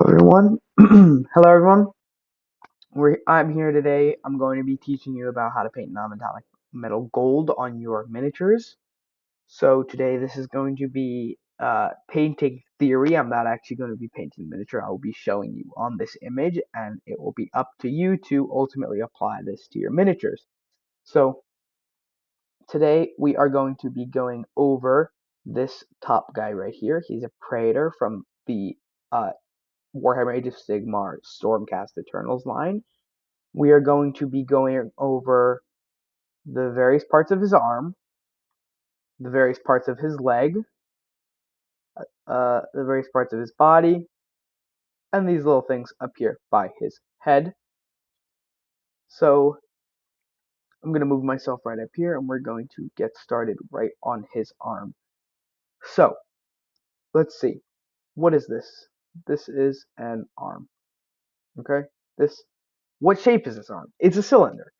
Everyone. Hello, everyone. I'm here today. I'm going to be teaching you about how to paint non-metallic metal gold on your miniatures. So today, this is going to be painting theory. I'm not actually going to be painting the miniature. I will be showing you on this image, and it will be up to you to ultimately apply this to your miniatures. So today, we are going to be going over this top guy right here. He's a Praetor from the uh, Warhammer Age of Sigmar Stormcast Eternals line. We are going to be going over the various parts of his arm, the various parts of his leg, the various parts of his body, and these little things up here by his head. So I'm going to move myself right up here, and we're going to get started right on his arm. So let's see. What is this? This is an arm. Okay? This. What shape is this arm? It's a cylinder.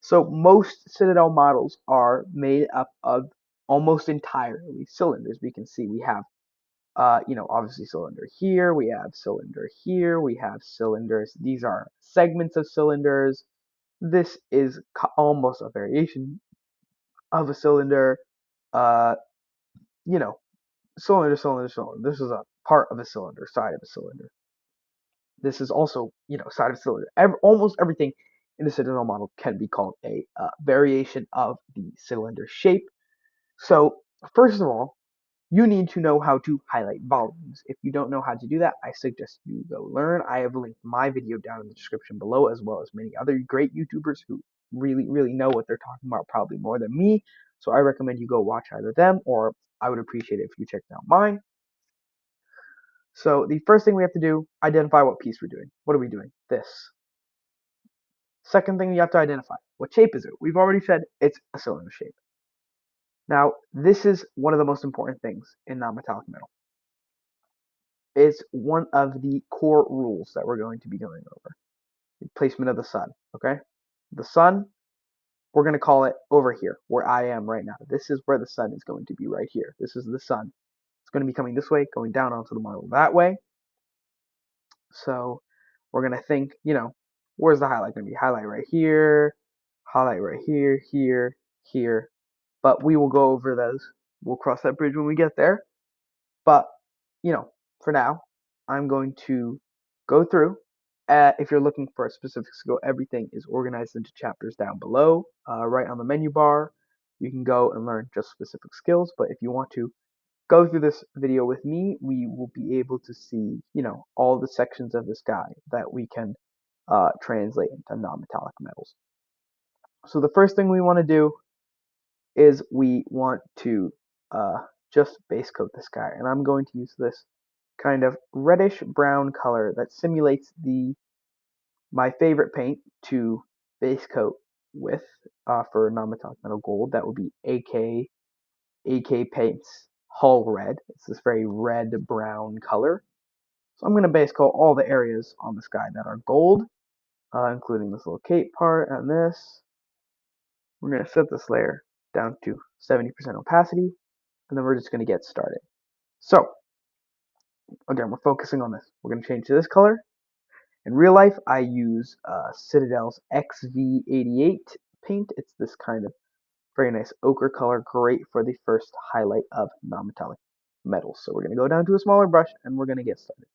So most Citadel models are made up of almost entirely cylinders. We can see we have, obviously cylinder here, we have cylinder here, we have cylinders. These are segments of cylinders. This is almost a variation of a cylinder. Uh, you know, cylinder, cylinder, cylinder. This is a part of a cylinder, side of a cylinder. This is also, side of cylinder. Almost everything in the Citadel model can be called a variation of the cylinder shape. So, first of all, you need to know how to highlight volumes. If you don't know how to do that, I suggest you go learn. I have linked my video down in the description below, as well as many other great YouTubers who really, really know what they're talking about, probably more than me. So I recommend you go watch either them, or I would appreciate it if you checked out mine. So the first thing we have to do, identify what piece we're doing. What are we doing? This. Second thing you have to identify, what shape is it? We've already said it's a cylinder shape. Now, this is one of the most important things in non-metallic metal. It's one of the core rules that we're going to be going over. The placement of the sun, okay? The sun, we're going to call it over here, where I am right now. This is where the sun is going to be right here. This is the sun. It's going to be coming this way, going down onto the model that way. So we're going to think, where's the highlight going to be? Highlight right here, highlight right here, here, here. But we will go over those. We'll cross that bridge when we get there. But, for now, I'm going to go through. If you're looking for a specific skill, everything is organized into chapters down below, right on the menu bar. You can go and learn just specific skills. But if you want to go through this video with me, we will be able to see, all the sections of this guy that we can translate into non-metallic metals. So the first thing we want to do is we want to just base coat this guy. And I'm going to use this kind of reddish brown color that simulates my favorite paint to base coat with for non-metallic metal gold. That would be AK Paints Hull Red. It's this very red brown color. So I'm going to base coat all the areas on this guy that are gold, including this little cape part and this. We're going to set this layer down to 70% opacity, and then we're just going to get started. So, again, we're focusing on this. We're going to change to this color. In real life, I use Citadel's XV88 paint. It's this kind of very nice ochre color, great for the first highlight of non-metallic metals. So we're going to go down to a smaller brush, and we're going to get started.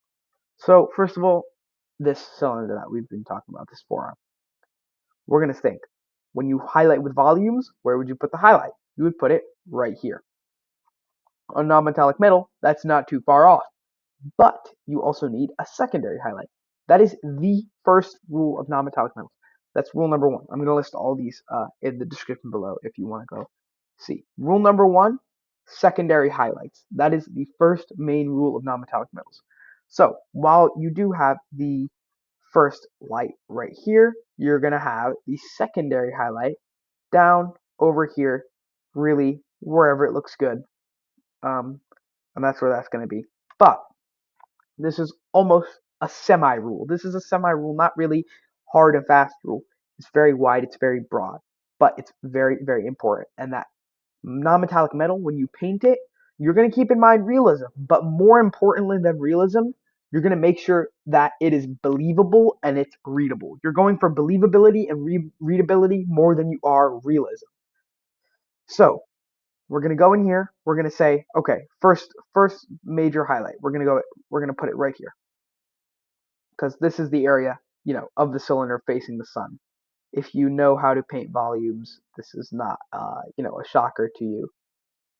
So first of all, this cylinder that we've been talking about, this forearm, we're going to think, when you highlight with volumes, where would you put the highlight? You would put it right here. On non-metallic metal, that's not too far off. But you also need a secondary highlight. That is the first rule of non-metallic metals. That's rule number one. I'm going to list all these in the description below if you want to go see. Rule number one, secondary highlights. That is the first main rule of non-metallic metals. So while you do have the first light right here, you're going to have the secondary highlight down over here, really wherever it looks good. And that's where that's going to be. But this is almost a semi-rule. This is a semi-rule, not really hard and fast rule. It's very wide, it's very broad, but it's very, very important. And that non-metallic metal, when you paint it, you're going to keep in mind realism. But more importantly than realism, you're going to make sure that it is believable and it's readable. You're going for believability and readability more than you are realism. So we're going to go in here. We're going to say, okay, first major highlight. We're going to put it right here because this is the area, of the cylinder facing the sun. If you know how to paint volumes, this is not, a shocker to you.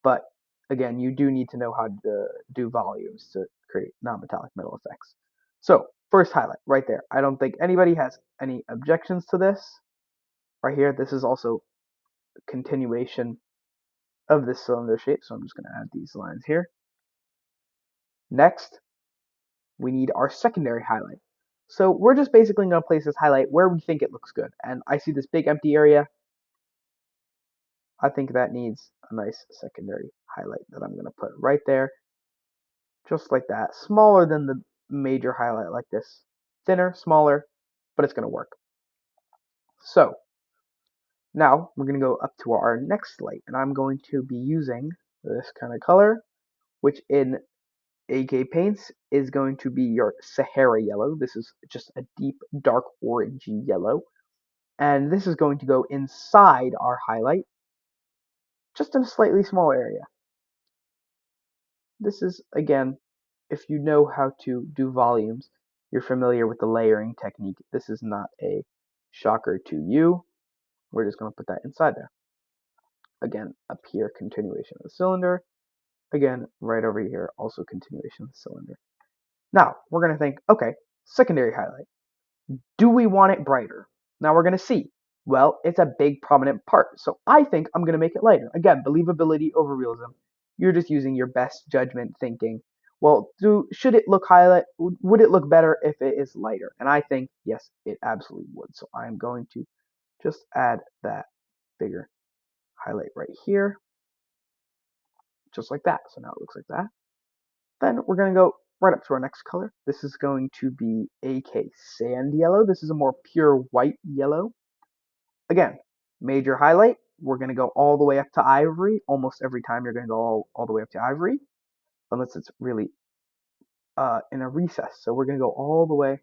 But again, you do need to know how to do volumes to create non-metallic metal effects. So first highlight right there. I don't think anybody has any objections to this. Right here, this is also a continuation of this cylinder shape. So I'm just going to add these lines here. Next, we need our secondary highlight. So we're just basically going to place this highlight where we think it looks good. And I see this big empty area. I think that needs a nice secondary highlight that I'm going to put right there. Just like that. Smaller than the major highlight like this. Thinner, smaller, but it's going to work. So now we're going to go up to our next light, and I'm going to be using this kind of color, which in AK paints is going to be your Sahara yellow. This is just a deep, dark orangey yellow. And this is going to go inside our highlight, just in a slightly smaller area. This is, again, if you know how to do volumes, you're familiar with the layering technique. This is not a shocker to you. We're just going to put that inside there. Again, up here, continuation of the cylinder. Again, right over here, also continuation of the cylinder. Now, we're going to think, okay, secondary highlight. Do we want it brighter? Now we're going to see. Well, it's a big prominent part, so I think I'm going to make it lighter. Again, believability over realism. You're just using your best judgment thinking. Well, should it look highlight? Would it look better if it is lighter? And I think, yes, it absolutely would. So I'm going to just add that bigger highlight right here, just like that. So now it looks like that. Then we're going to go right up to our next color. This is going to be AK Sand Yellow. This is a more pure white yellow. Again, major highlight. We're going to go all the way up to ivory. Almost every time you're going to go all the way up to ivory, unless it's really in a recess. So we're going to go all the way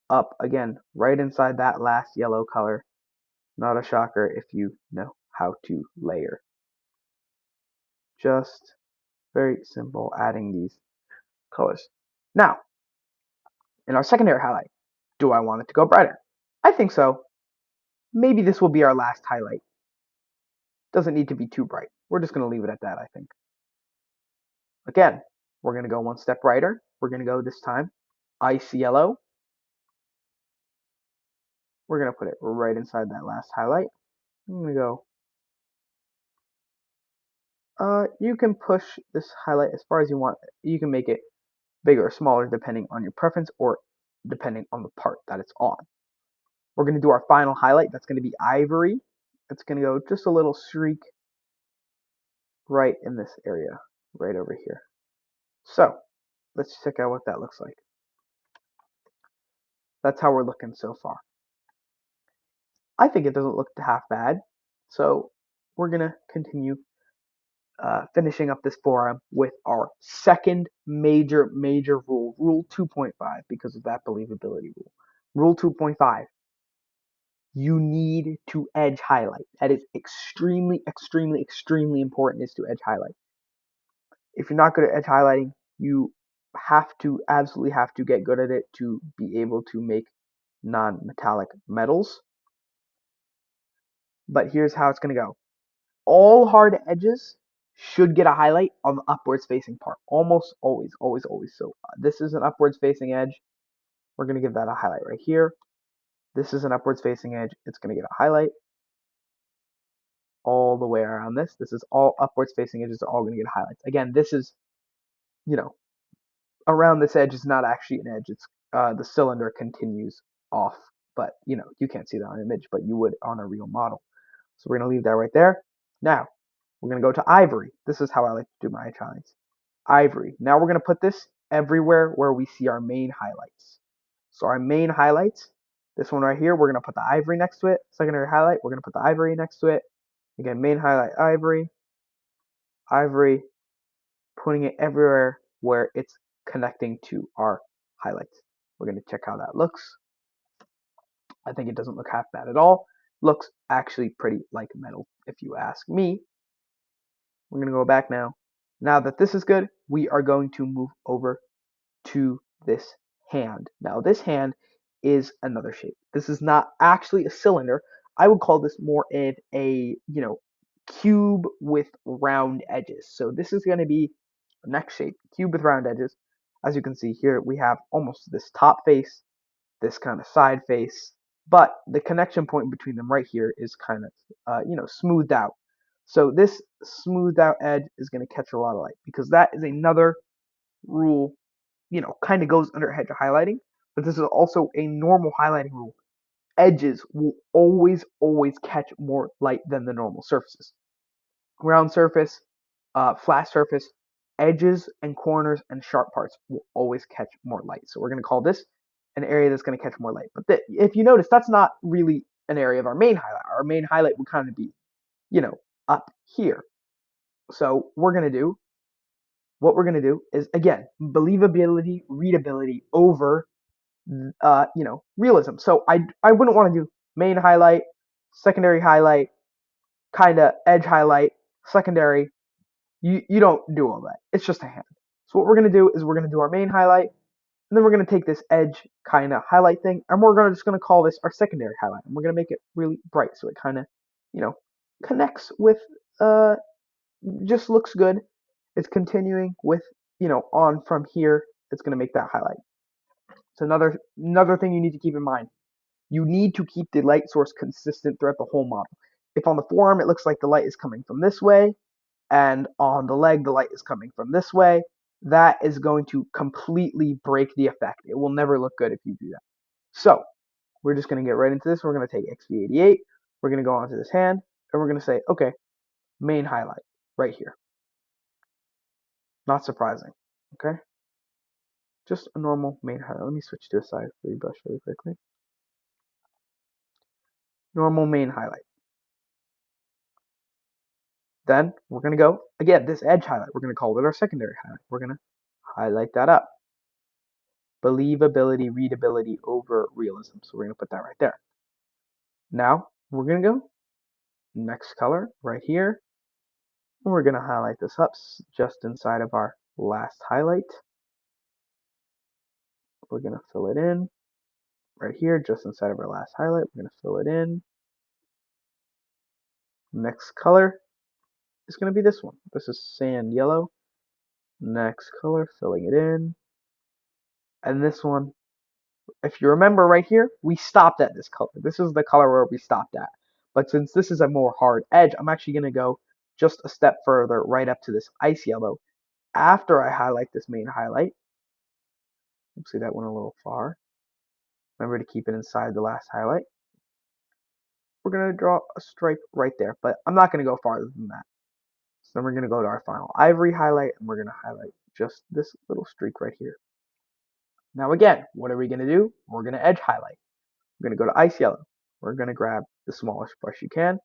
up, again, right inside that last yellow color. Not a shocker if you know how to layer. Just very simple adding these colors. Now, in our secondary highlight, do I want it to go brighter? I think so. Maybe this will be our last highlight. Doesn't need to be too bright. We're just going to leave it at that, I think. Again, we're going to go one step brighter. We're going to go this time ice yellow. We're going to put it right inside that last highlight. I'm going to go. You can push this highlight as far as you want. You can make it bigger or smaller depending on your preference or depending on the part that it's on. We're going to do our final highlight. That's going to be ivory. It's going to go just a little streak right in this area, right over here. So let's check out what that looks like. That's how we're looking so far. I think it doesn't look half bad. So we're going to continue finishing up this forum with our second major rule, Rule 2.5, because of that believability rule. Rule 2.5, you need to edge highlight. That is extremely, extremely, extremely important, is to edge highlight. If you're not good at edge highlighting, you absolutely have to get good at it to be able to make non-metallic metals. But here's how it's going to go. All hard edges should get a highlight on the upwards facing part. Almost always, always, always. So this is an upwards facing edge. We're going to give that a highlight right here. This is an upwards facing edge. It's going to get a highlight all the way around this. This is all upwards facing edges are all going to get highlights. Again, this is, around this edge is not actually an edge. It's the cylinder continues off, but you can't see that on an image, but you would on a real model. So we're going to leave that right there. Now, we're going to go to ivory. This is how I like to do my highlights. Ivory. Now we're going to put this everywhere where we see our main highlights. So our main highlights, this one right here, we're going to put the ivory next to it. Secondary highlight, we're going to put the ivory next to it. Again, main highlight, ivory, ivory, putting it everywhere where it's connecting to our highlights. We're going to check how that looks. I think it doesn't look half bad at all. Looks actually pretty like metal, if you ask me. We're going to go back now. Now that this is good, we are going to move over to this hand. Now this hand is another shape. This is not actually a cylinder. I would call this more of a, cube with round edges. So this is going to be the next shape, cube with round edges. As you can see here, we have almost this top face, this kind of side face, but the connection point between them right here is kind of, smoothed out. So this smoothed out edge is going to catch a lot of light because that is another rule, kind of goes under edge highlighting, but this is also a normal highlighting rule. Edges will always, always catch more light than the normal surfaces. Round surface, flat surface, edges and corners and sharp parts will always catch more light. So we're going to call this an area that's going to catch more light. But if you notice, that's not really an area of our main highlight. Our main highlight would kind of be, up here. So what we're going to do is, again, believability, readability over, realism. So I wouldn't want to do main highlight, secondary highlight, kind of edge highlight, secondary. You don't do all that. It's just a hand. So what we're going to do is we're going to do our main highlight, and then we're going to take this edge kind of highlight thing, and we're just going to call this our secondary highlight. And we're going to make it really bright so it kind of, connects with, just looks good. It's continuing with, on from here. It's going to make that highlight. So another thing you need to keep in mind. You need to keep the light source consistent throughout the whole model. If on the forearm it looks like the light is coming from this way, and on the leg the light is coming from this way, that is going to completely break the effect. It will never look good if you do that. So we're just going to get right into this. We're going to take XV88. We're going to go onto this hand, and we're going to say, okay, main highlight right here. Not surprising. Okay? Just a normal main highlight. Let me switch to a side free brush really quickly. Normal main highlight. Then we're going to go, again, this edge highlight. We're going to call it our secondary highlight. We're going to highlight that up. Believability, readability over realism. So we're going to put that right there. Now we're going to go next color right here. And we're going to highlight this up just inside of our last highlight. We're going to fill it in right here, just inside of our last highlight. We're going to fill it in. Next color is going to be this one. This is sand yellow. Next color, filling it in. And this one, if you remember right here, we stopped at this color. This is the color where we stopped at. But since this is a more hard edge, I'm actually going to go just a step further right up to this ice yellow. After I highlight this main highlight, see that went a little far. Remember to keep it inside the last highlight. We're going to draw a stripe right there, but I'm not going to go farther than that. So then we're going to go to our final ivory highlight, and we're going to highlight just this little streak right here. Now again, what are we going to do? We're going to edge highlight. We're going to go to ice yellow. We're going to grab the smallest brush you can,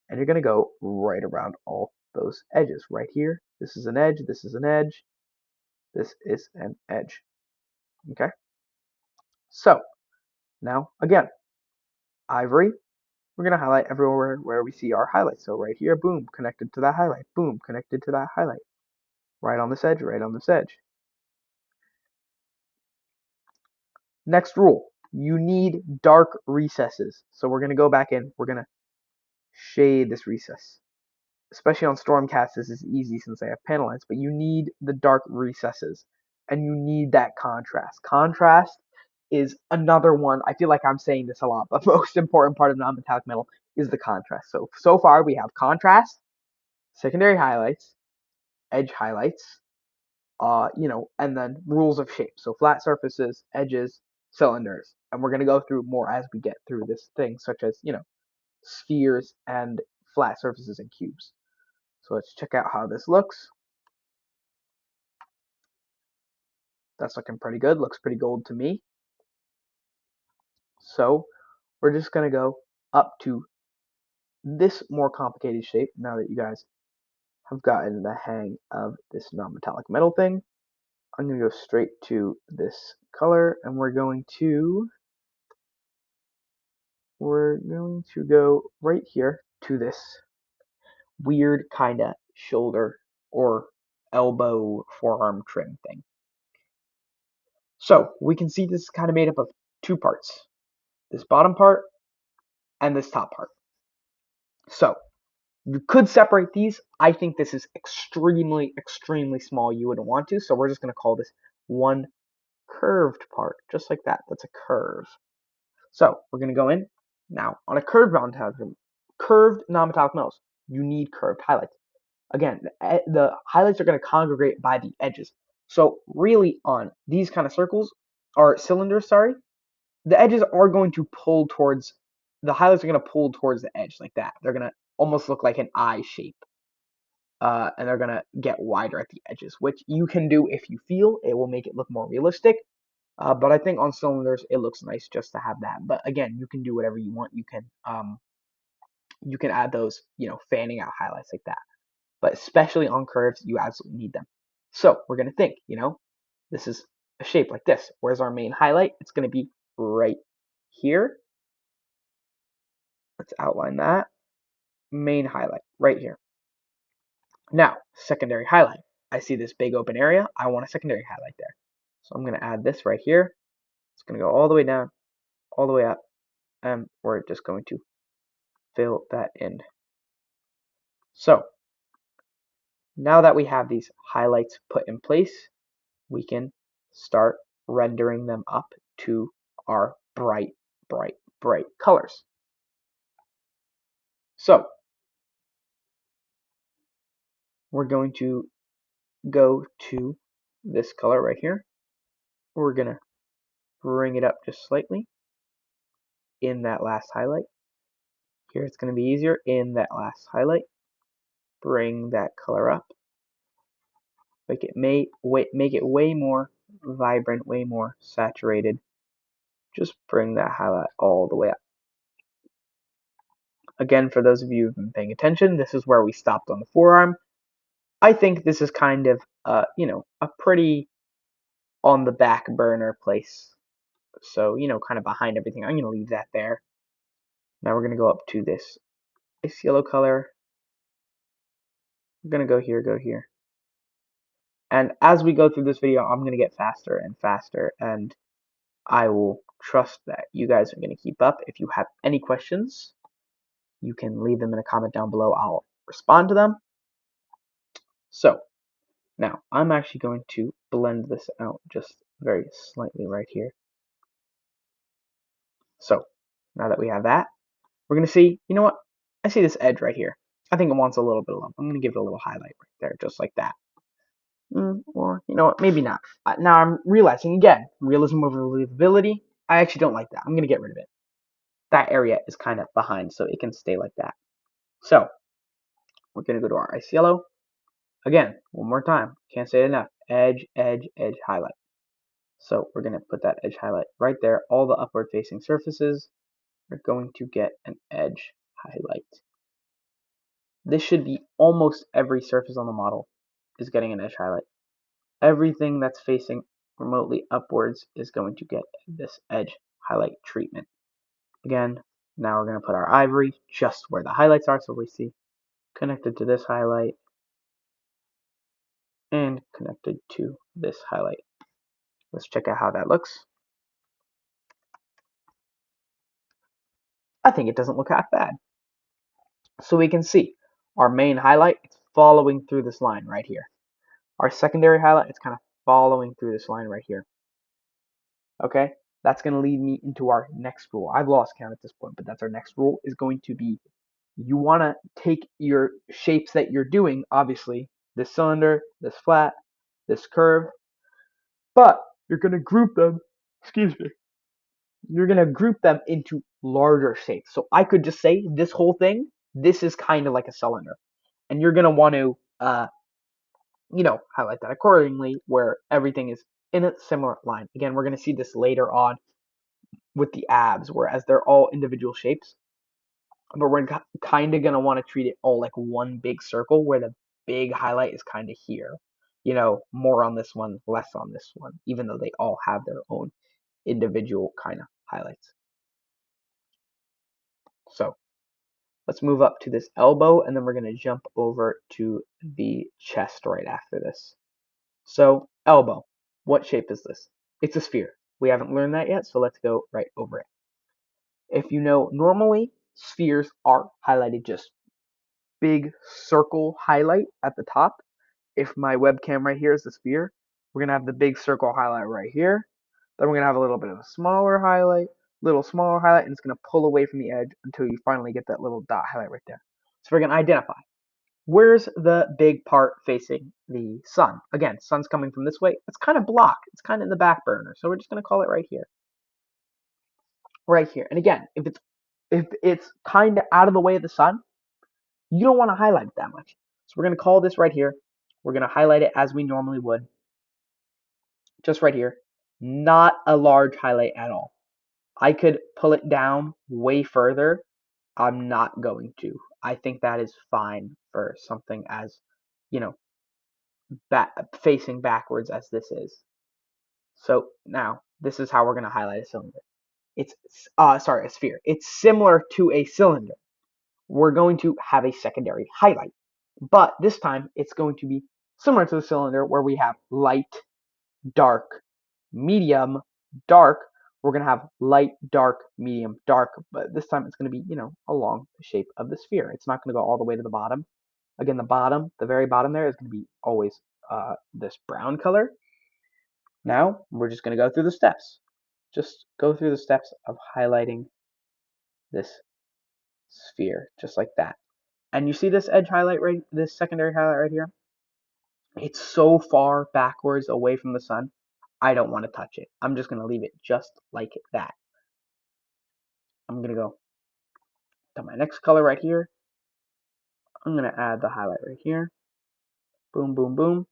and you're going to go right around all those edges right here. This is an edge, this is an edge, this is an edge. Okay? So, now again, ivory, we're going to highlight everywhere where we see our highlight. So right here, boom, connected to that highlight. Boom, connected to that highlight. Right on this edge, right on this edge. Next rule, you need dark recesses. So we're going to go back in, we're going to shade this recess. Especially on Stormcast, this is easy since they have panel lines, but you need the dark recesses. And you need that contrast. Contrast is another one. I feel like I'm saying this a lot, but most important part of non-metallic metal is the contrast. So far we have contrast, secondary highlights, edge highlights, and then rules of shape. So flat surfaces, edges, cylinders. And we're going to go through more as we get through this thing, such as, spheres and flat surfaces and cubes. So let's check out how this looks. That's looking pretty good. Looks pretty gold to me. So we're just going to go up to this more complicated shape now that you guys have gotten the hang of this non-metallic metal thing. I'm going to go straight to this color, and we're going to go right here to this weird kind of shoulder or elbow forearm trim thing. So we can see this is kind of made up of two parts, this bottom part and this top part. So you could separate these. I think this is extremely, extremely small. You wouldn't want to, so we're just going to call this one curved part, just like that. That's a curve. So we're going to go in now on a curved non-metallic metals. You need curved highlights. Again, the highlights are going to congregate by the edges. So really on these kind of circles, or cylinders, sorry, the edges are going to pull towards, the highlights are going to pull towards the edge like that. They're going to almost look like an eye shape. And they're going to get wider at the edges, which you can do if you feel it will make it look more realistic. But I think on cylinders, it looks nice just to have that. But again, you can do whatever you want. You can add those, fanning out highlights like that. But especially on curves, you absolutely need them. So we're going to think, this is a shape like this. Where's our main highlight? It's going to be right here. Let's outline that. Main highlight right here. Now, secondary highlight. I see this big open area. I want a secondary highlight there. So I'm going to add this right here. It's going to go all the way down, all the way up, and we're just going to fill that in. So now that we have these highlights put in place, we can start rendering them up to our bright, bright, bright colors. So we're going to go to this color right here. We're going to bring it up just slightly in that last highlight. Here it's going to be easier in that last highlight. Bring that color up. Make it way more vibrant, way more saturated. Just bring that highlight all the way up. Again, for those of you who've been paying attention, this is where we stopped on the forearm. I think this is kind of, a pretty on the back burner place. So, kind of behind everything. I'm going to leave that there. Now we're going to go up to this yellow color. I'm going to go here. And as we go through this video, I'm going to get faster and faster, and I will trust that you guys are going to keep up. If you have any questions, you can leave them in a comment down below. I'll respond to them. So now I'm actually going to blend this out just very slightly right here. So now that we have that, we're going to see, you know what? I see this edge right here. I think it wants a little bit of love. I'm going to give it a little highlight right there, just like that. Or, you know what? Maybe not. Now I'm realizing, again, realism over believability. I actually don't like that. I'm going to get rid of it. That area is kind of behind, so it can stay like that. So we're going to go to our ice yellow. Again, one more time. Can't say it enough. Edge, edge, edge, highlight. So we're going to put that edge highlight right there. All the upward facing surfaces are going to get an edge highlight. This should be almost every surface on the model is getting an edge highlight. Everything that's facing remotely upwards is going to get this edge highlight treatment. Again, now we're going to put our ivory just where the highlights are, so we see connected to this highlight and connected to this highlight. Let's check out how that looks. I think it doesn't look half bad. So we can see our main highlight, it's following through this line right here. Our secondary highlight, it's kind of following through this line right here. Okay, that's going to lead me into our next rule. I've lost count at this point, but that's our next rule, is going to be, you want to take your shapes that you're doing, obviously, this cylinder, this flat, this curve, but you're going to group them, you're going to group them into larger shapes. So I could just say this whole thing, this is kind of like a cylinder. And you're going to want to, highlight that accordingly where everything is in a similar line. Again, we're going to see this later on with the abs, whereas they're all individual shapes. But we're kind of going to want to treat it all like one big circle where the big highlight is kind of here. more on this one, less on this one, even though they all have their own individual kind of highlights. So let's move up to this elbow, and then we're going to jump over to the chest right after this. So elbow, what shape is this? It's a sphere. We haven't learned that yet, so let's go right over it. If you know, normally spheres are highlighted just big circle highlight at the top. If my webcam right here is the sphere, we're going to have the big circle highlight right here. Then we're going to have a little bit of a smaller highlight, little smaller highlight, and it's going to pull away from the edge until you finally get that little dot highlight right there. So we're going to identify. Where's the big part facing the sun? Again, sun's coming from this way. It's kind of blocked. It's kind of in the back burner. So we're just going to call it right here. Right here. And again, if it's kind of out of the way of the sun, you don't want to highlight it that much. So we're going to call this right here. We're going to highlight it as we normally would. Just right here. Not a large highlight at all. I could pull it down way further. I'm not going to. I think that is fine for something as, facing backwards as this is. So now, this is how we're going to highlight a cylinder. It's, a sphere. It's similar to a cylinder. We're going to have a secondary highlight. But this time, it's going to be similar to the cylinder where we have light, dark, medium, dark. We're going to have light, dark, medium, dark. But this time, it's going to be, along the shape of the sphere. It's not going to go all the way to the bottom. Again, the very bottom there is going to be always this brown color. Now, we're just going to go through the steps. Just go through the steps of highlighting this sphere, just like that. And you see this edge highlight this secondary highlight right here? It's so far backwards away from the sun, I don't want to touch it. I'm just going to leave it just like that. I'm going to go to my next color right here. I'm going to add the highlight right here. Boom, boom, boom.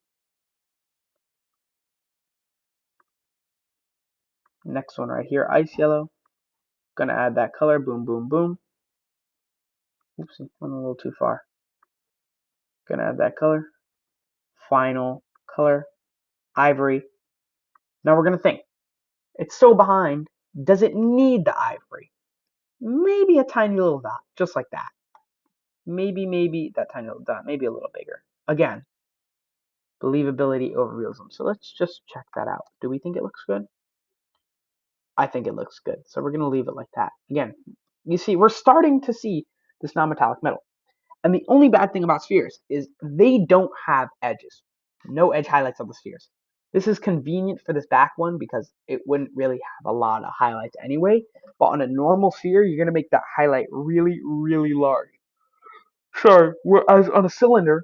Next one right here, ice yellow. Going to add that color. Boom, boom, boom. Oopsie, went a little too far. Going to add that color. Final color, ivory. Now we're going to think. It's so behind. Does it need the ivory? Maybe a tiny little dot, just like that. Maybe that tiny little dot, maybe a little bigger. Again, believability over realism. So let's just check that out. Do we think it looks good? I think it looks good. So we're going to leave it like that. Again, you see, we're starting to see this non-metallic metal. And the only bad thing about spheres is they don't have edges. No edge highlights on the spheres. This is convenient for this back one because it wouldn't really have a lot of highlights anyway. But on a normal sphere, you're going to make that highlight really, really large. Sorry, whereas on a cylinder,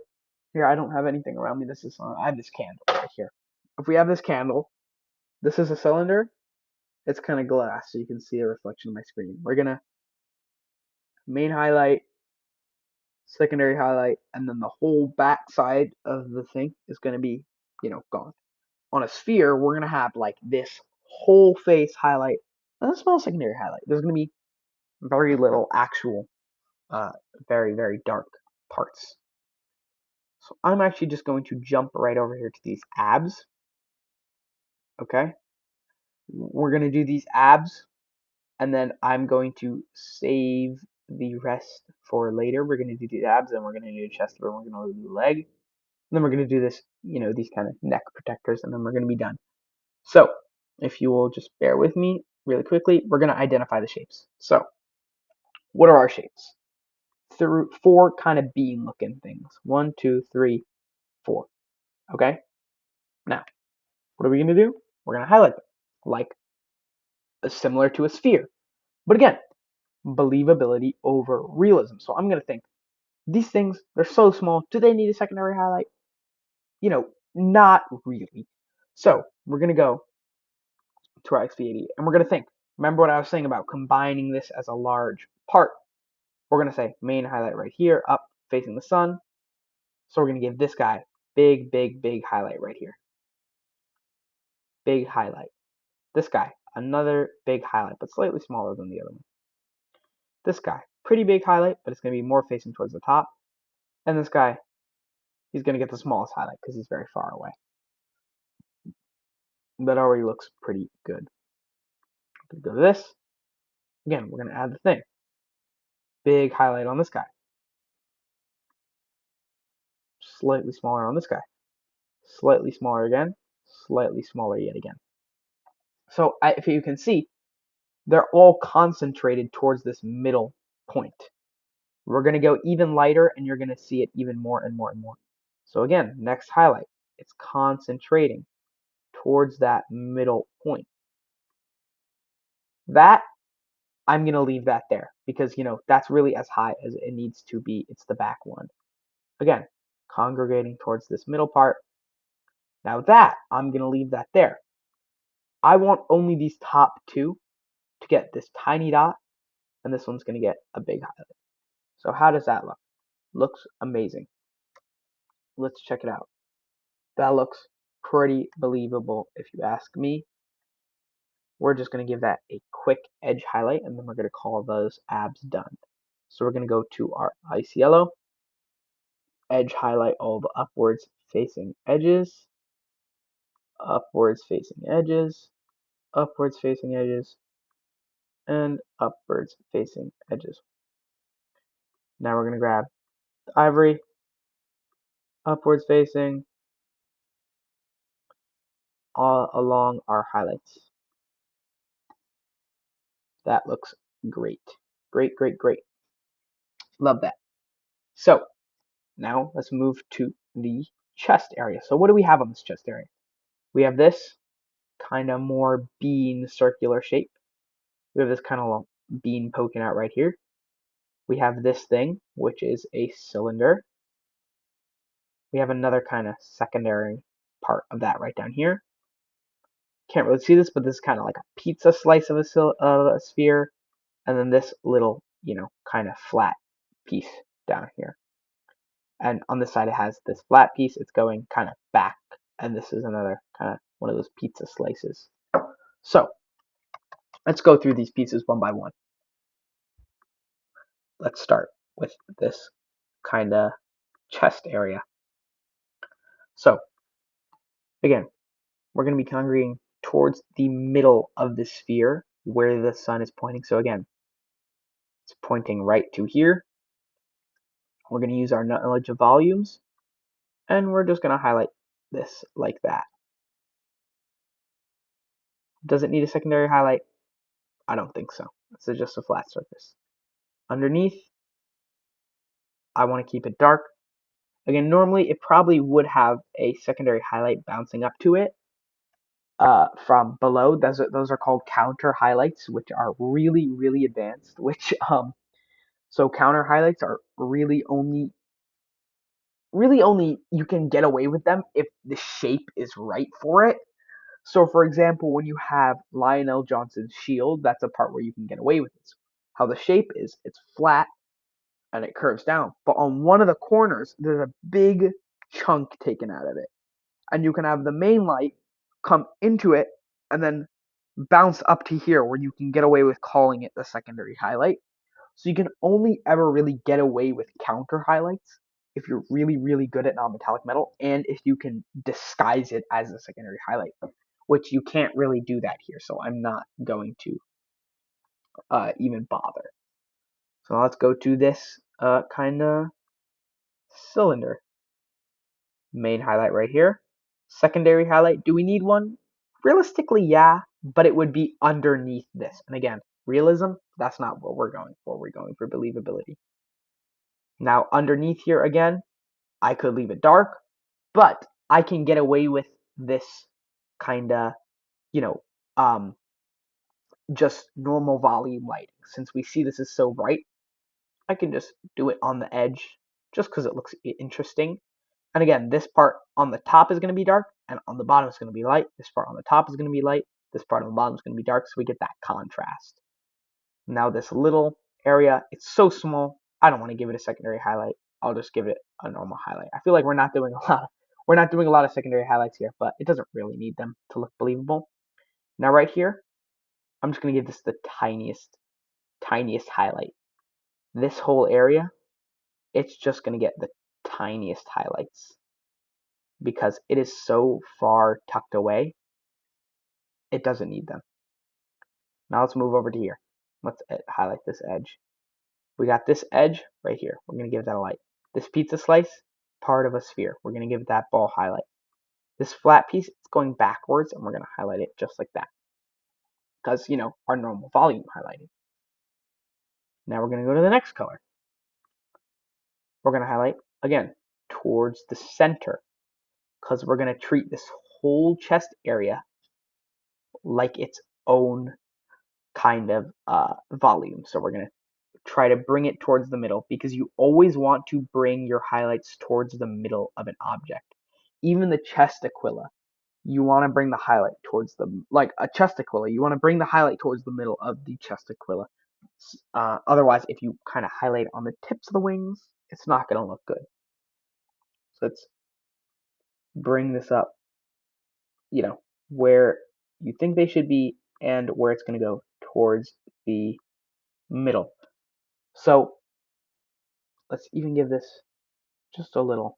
here I don't have anything around me. I have this candle right here. If we have this candle, this is a cylinder. It's kind of glass, so you can see a reflection of my screen. We're going to main highlight, secondary highlight, and then the whole back side of the thing is going to be, gone. On a sphere, we're going to have like this whole face highlight and a small secondary highlight. There's going to be very little actual, very, very dark parts. So I'm actually just going to jump right over here to these abs. Okay. We're going to do these abs, and then I'm going to save the rest for later. We're going to do these abs, and we're going to do chest, and we're going to do leg. And then we're going to do this, these kind of neck protectors, and then we're going to be done. So, if you will just bear with me really quickly, we're going to identify the shapes. So, what are our shapes? Through 4 kind of bean looking things. 1, 2, 3, 4. Okay? Now, what are we going to do? We're going to highlight them, like similar to a sphere. But again, believability over realism. So I'm going to think, these things, they're so small. Do they need a secondary highlight? Not really. So we're going to go to our XP80 and we're going to think, remember what I was saying about combining this as a large part. We're going to say main highlight right here, up facing the sun. So we're going to give this guy big, big, big highlight right here. Big highlight. This guy, another big highlight, but slightly smaller than the other one. This guy, pretty big highlight, but it's going to be more facing towards the top. And this guy, he's going to get the smallest highlight because he's very far away. That already looks pretty good. Go to this. Again, we're going to add the thing. Big highlight on this guy. Slightly smaller on this guy. Slightly smaller again. Slightly smaller yet again. So if you can see, they're all concentrated towards this middle point. We're going to go even lighter, and you're going to see it even more and more and more. So again, next highlight. It's concentrating towards that middle point. That, I'm going to leave that there because, that's really as high as it needs to be. It's the back one. Again, congregating towards this middle part. Now that, I'm going to leave that there. I want only these top two to get this tiny dot, and this one's going to get a big highlight. So how does that look? Looks amazing. Let's check it out. That looks pretty believable if you ask me. We're just going to give that a quick edge highlight, and then we're going to call those abs done. So we're going to go to our ice yellow, edge highlight all the upwards facing edges, upwards facing edges, upwards facing edges, and upwards facing edges. Now we're going to grab the ivory, upwards facing, all along our highlights. That looks great. Great, great, great. Love that. So now let's move to the chest area. So what do we have on this chest area? We have this kind of more bean circular shape. We have this kind of bean poking out right here. We have this thing, which is a cylinder. We have another kind of secondary part of that right down here. Can't really see this, but this is kind of like a pizza slice of a sphere. And then this little, kind of flat piece down here. And on this side, it has this flat piece. It's going kind of back. And this is another kind of one of those pizza slices. So let's go through these pieces one by one. Let's start with this kind of chest area. So again, we're going to be congregating towards the middle of the sphere where the sun is pointing. So again, it's pointing right to here. We're going to use our knowledge of volumes, and we're just going to highlight this like that. Does it need a secondary highlight? I don't think so. This is just a flat surface. Underneath, I want to keep it dark. Again, normally it probably would have a secondary highlight bouncing up to it from below. Those are called counter highlights, which are really, really advanced. So counter highlights are really only you can get away with them if the shape is right for it. So, for example, when you have Lionel Johnson's shield, that's a part where you can get away with it. How the shape is, it's flat and it curves down. But on one of the corners, there's a big chunk taken out of it. And you can have the main light come into it and then bounce up to here where you can get away with calling it the secondary highlight. So you can only ever really get away with counter highlights if you're really, really good at non-metallic metal and if you can disguise it as a secondary highlight, which you can't really do that here. So I'm not going to even bother. So let's go to this kind of cylinder. Main highlight right here. Secondary highlight, do we need one? Realistically, yeah, but it would be underneath this. And again, realism, that's not what we're going for. We're going for believability. Now, underneath here again, I could leave it dark, but I can get away with this kind of, you know, just normal volume lighting. Since we see this is so bright, I can just do it on the edge just because it looks interesting. And again, this part on the top is going to be dark, and on the bottom is going to be light. This part on the top is going to be light. This part on the bottom is going to be dark, so we get that contrast. Now this little area, it's so small, I don't want to give it a secondary highlight. I'll just give it a normal highlight. I feel like we're not doing a lot of secondary highlights here, but it doesn't really need them to look believable. Now right here, I'm just going to give this the tiniest highlight. This whole area, it's just going to get the tiniest highlights because it is so far tucked away, it doesn't need them. Now let's move over to here. Let's highlight this edge. We got this edge right here. We're going to give that a light. This pizza slice, part of a sphere. We're going to give that ball highlight. This flat piece, it's going backwards, and we're going to highlight it just like that. Because, our normal volume highlighting. Now we're going to go to the next color. We're going to highlight, again, towards the center. Because we're going to treat this whole chest area like its own kind of volume. So we're going to try to bring it towards the middle because you always want to bring your highlights towards the middle of an object. Even the chest aquila, you want to bring the highlight towards like a chest aquila, you want to bring the highlight towards the middle of the chest aquila. Otherwise, if you kind of highlight on the tips of the wings, it's not going to look good. So let's bring this up, where you think they should be and where it's going to go towards the middle. So let's even give this just a little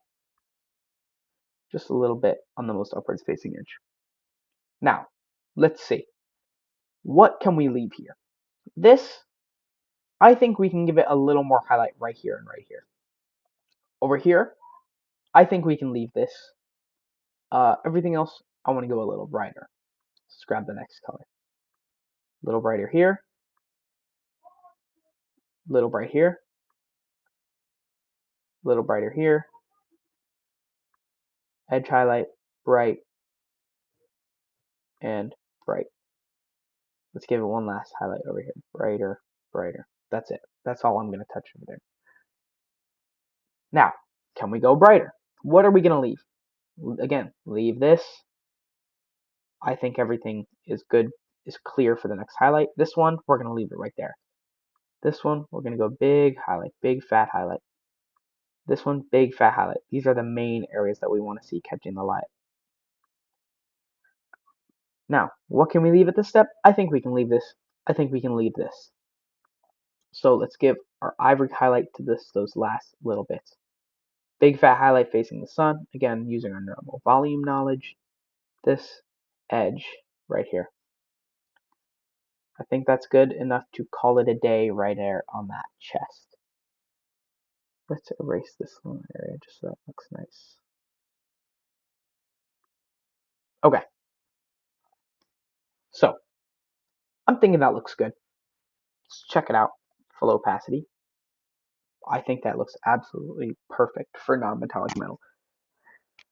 bit on the most upwards facing edge. Now, let's see. What can we leave here? This, I think we can give it a little more highlight right here and right here. Over here, I think we can leave this. Everything else, I want to go a little brighter. Let's grab the next color. A little brighter here. A little bright here. A little brighter here. Edge highlight, bright, and bright. Let's give it one last highlight over here. Brighter, brighter. That's it. That's all I'm going to touch over there. Now, can we go brighter? What are we going to leave? Again, leave this. I think everything is good, is clear for the next highlight. This one, we're going to leave it right there. This one, we're going to go big highlight, big fat highlight. This one, big fat highlight. These are the main areas that we want to see catching the light. Now, what can we leave at this step? I think we can leave this. I think we can leave this. So let's give our ivory highlight to those last little bits. Big fat highlight facing the sun. Again, using our normal volume knowledge. This edge right here. I think that's good enough to call it a day right there on that chest. Let's erase this little area just so that looks nice. Okay. So, I'm thinking that looks good. Let's check it out. Full opacity. I think that looks absolutely perfect for non-metallic metal.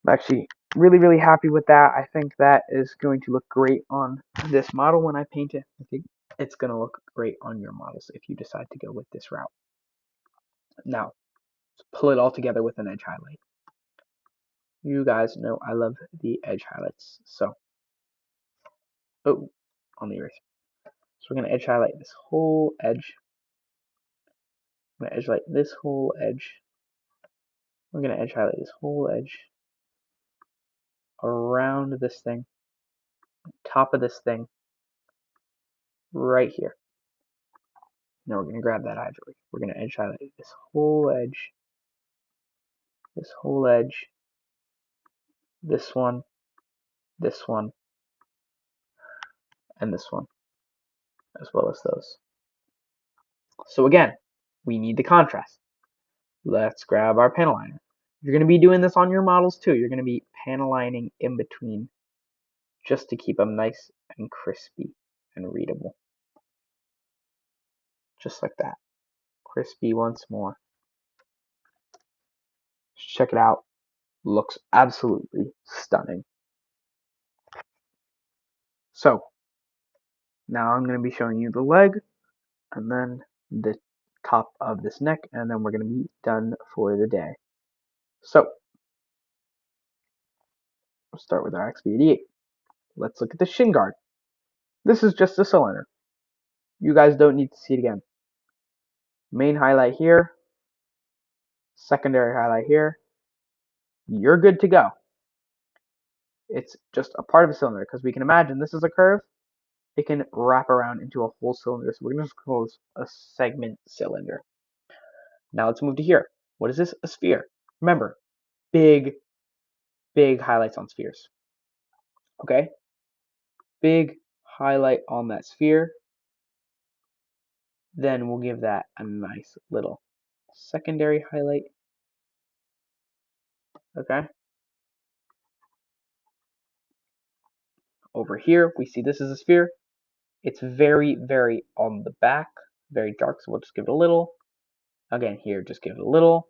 I'm actually really, really happy with that. I think that is going to look great on this model when I paint it. I think it's going to look great on your models if you decide to go with this route. Now, let's pull it all together with an edge highlight. You guys know I love the edge highlights. So, on the eraser. So we're going to edge highlight this whole edge. I'm going to edge highlight this whole edge. We're going to edge highlight this whole edge around this thing, top of this thing, right here. Now we're going to grab that ivory. We're going to edge highlight this whole edge, this whole edge, this one, and this one, as well as those. So again, we need the contrast. Let's grab our panel liner. You're going to be doing this on your models too. You're going to be panel lining in between just to keep them nice and crispy and readable. Just like that. Crispy once more. Check it out. Looks absolutely stunning. So, now I'm going to be showing you the leg and then the top of this neck, and then we're going to be done for the day. So, we'll start with our XP88. Let's look at the shin guard. This is just a cylinder. You guys don't need to see it again. Main highlight here, secondary highlight here. You're good to go. It's just a part of a cylinder because we can imagine this is a curve. It can wrap around into a whole cylinder. So we're going to just call this a segment cylinder. Now let's move to here. What is this? A sphere. Remember, big, big highlights on spheres. Okay? Big highlight on that sphere. Then we'll give that a nice little secondary highlight. Okay? Over here, we see this is a sphere. It's very, very on the back, very dark, so we'll just give it a little. Again, here, just give it a little.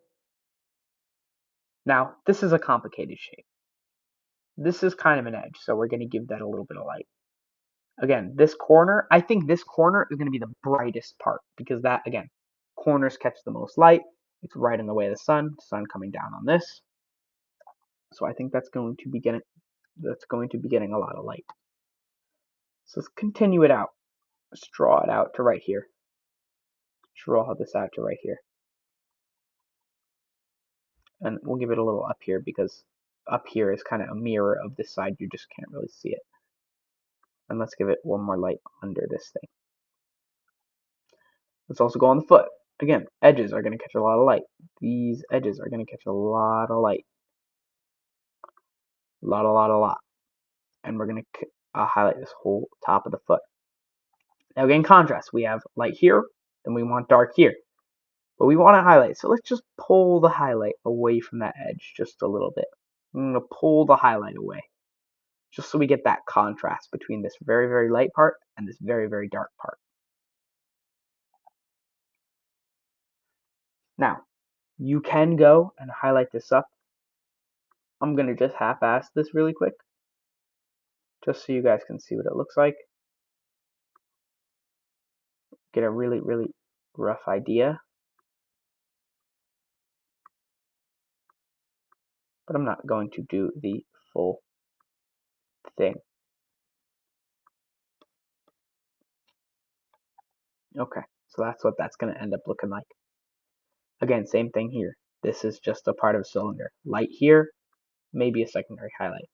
Now, this is a complicated shape. This is kind of an edge, so we're going to give that a little bit of light. Again, this corner, I think this corner is going to be the brightest part because that, again, corners catch the most light. It's right in the way of the sun coming down on this. So I think that's going to be getting a lot of light. So let's continue it out. Let's draw it out to right here. Draw this out to right here. And we'll give it a little up here because up here is kind of a mirror of this side. You just can't really see it. And let's give it one more light under this thing. Let's also go on the foot. Again, edges are going to catch a lot of light. These edges are going to catch a lot of light. A lot. And we're going to highlight this whole top of the foot. Now again, contrast. We have light here, and we want dark here. But we want to highlight, so let's just pull the highlight away from that edge just a little bit. I'm going to pull the highlight away, just so we get that contrast between this very, very light part and this very, very dark part. Now, you can go and highlight this up. I'm going to just half-ass this really quick, just so you guys can see what it looks like. Get a really, really rough idea. But I'm not going to do the full thing. Okay, so that's what that's going to end up looking like. Again, same thing here. This is just a part of a cylinder. Light here, maybe a secondary highlight.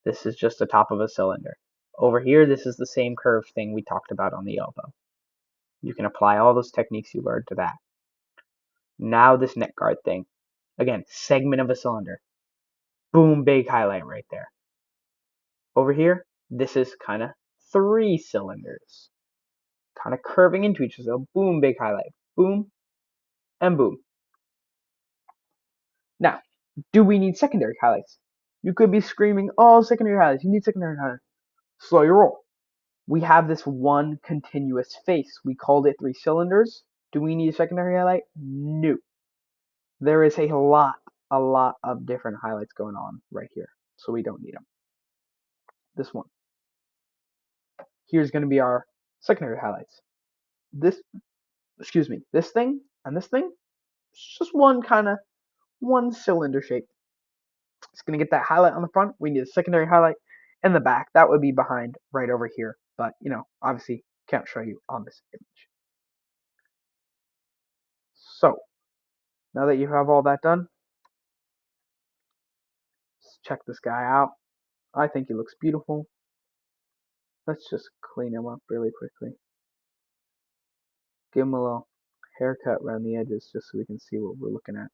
This is just the top of a cylinder. Over here, this is the same curve thing we talked about on the elbow. You can apply all those techniques you learned to that. Now this neck guard thing. Again, segment of a cylinder. Boom, big highlight right there. Over here, this is kind of 3 cylinders. Kind of curving into each other. So boom, big highlight. Boom, and boom. Now, do we need secondary highlights? You could be screaming, oh, secondary highlights. You need secondary highlights. Slow your roll. We have this one continuous face. We called it 3 cylinders. Do we need a secondary highlight? No. There is a lot of different highlights going on right here. So we don't need them. This one. Here's going to be our secondary highlights. This thing and this thing, it's just one cylinder shape. It's going to get that highlight on the front. We need a secondary highlight in the back. That would be behind right over here. But, obviously can't show you on this image. So, now that you have all that done, let's check this guy out. I think he looks beautiful. Let's just clean him up really quickly. Give him a little haircut around the edges just so we can see what we're looking at.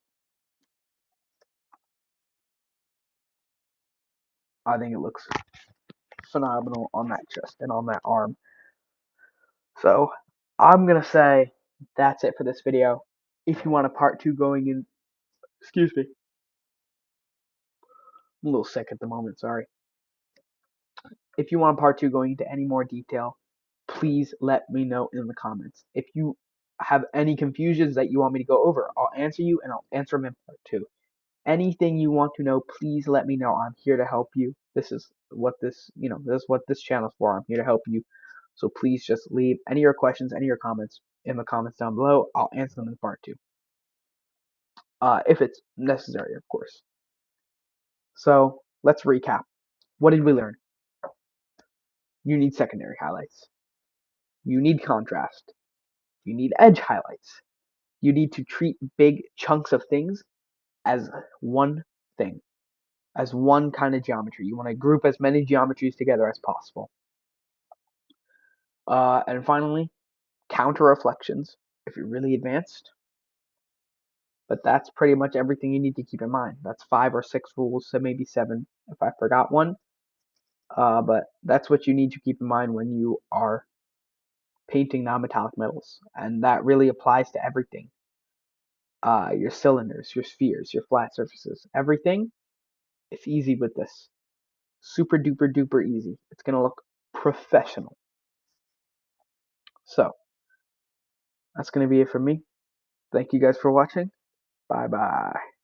I think it looks phenomenal on that chest and on that arm. So I'm going to say that's it for this video. If you want a part 2 going in, excuse me, I'm a little sick at the moment, sorry. If you want a part 2 going into any more detail, please let me know in the comments. If you have any confusions that you want me to go over, I'll answer you and I'll answer them in part 2. Anything you want to know, please let me know. I'm here to help you. This is what this channel is for. I'm here to help you. So please just leave any of your questions, any of your comments in the comments down below. I'll answer them in part 2. If it's necessary, of course. So let's recap. What did we learn? You need secondary highlights. You need contrast. You need edge highlights. You need to treat big chunks of things as one thing, as one kind of geometry. You want to group as many geometries together as possible. And finally, counter reflections. If you're really advanced, But that's pretty much everything you need to keep in mind. That's 5 or 6 rules, so maybe 7 if I forgot one. But that's what you need to keep in mind when you are painting non-metallic metals, and that really applies to everything. Your cylinders, your spheres, your flat surfaces, everything. It's easy with this. Super duper duper easy. It's gonna look professional. So that's gonna be it for me. Thank you guys for watching. Bye bye.